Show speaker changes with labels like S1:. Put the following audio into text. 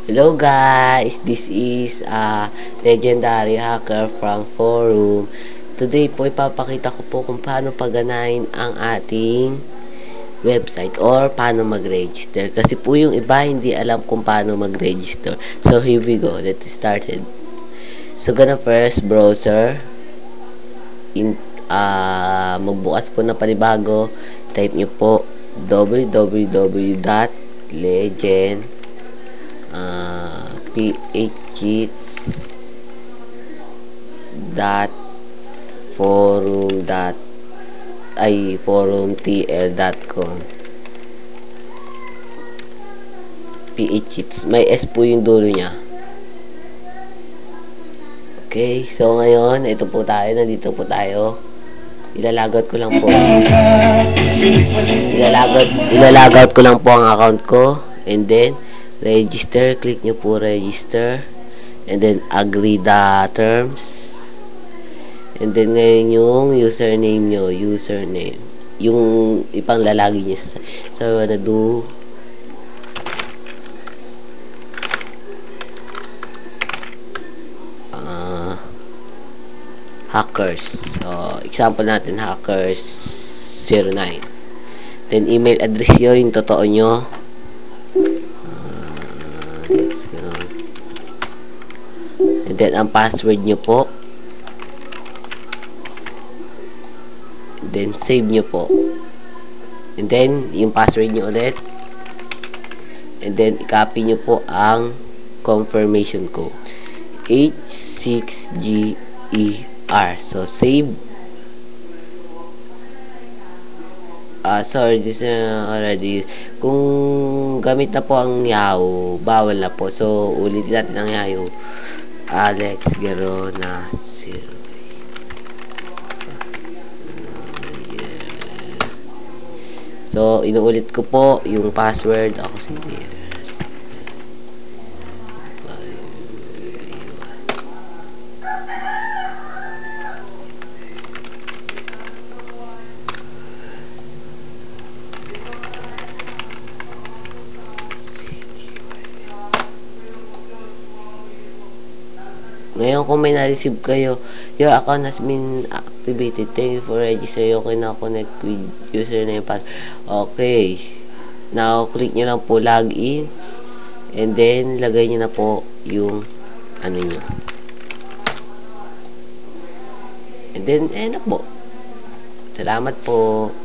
S1: Hello guys, this is a legendary hacker from forum. Today po ipapakita ko po kung paano paganahin ang ating website or paano mag-register. Kasi po yung iba hindi alam kung paano mag-register. So here we go, let's start it. So gonna first browser magbukas po na panibago. Type nyo po www.legend phcheats.forumtl.com. phcheats, may S po yung dulo nya. Okay, so ngayon ito po tayo, nandito po tayo. Ilalagout ko lang po ang account ko, and then register, click nyo po register, and then agree the terms, and then ngayon yung username nyo, yung ipanglalagay nyo so wanna do hackers. So example natin hackers 09, then email address nyo, yung totoo nyo. And then ang password nyo po, and then save nyo po, and then yung password nyo ulit, and then i-copy nyo po ang confirmation code H6GER. So save. Sorry, this already. Kung gamit na po ang Yahoo, bawal na po. So ulitin natin ang Yahoo. Alex Gerona 0. So inuulit ko po yung password. Ako si Dear. Ngayon, kung may na-receive kayo, your account has been activated. Thank you for registering. Okay na connect with username password. Okay. Now, click nyo lang po login. And then, lagay nyo na po yung ano nyo. And then, na po. Salamat po.